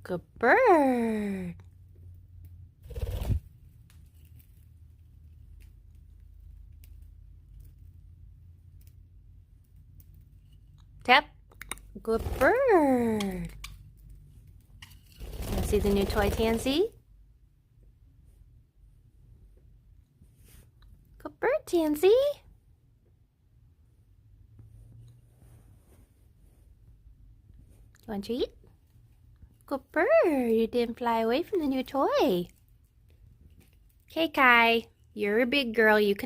Good bird. Tap. Good bird. Want to see the new toy, Tanzy? Good bird, Tanzy. You want to eat? Good bird. You didn't fly away from the new toy. Okay, Kai. You're a big girl. You can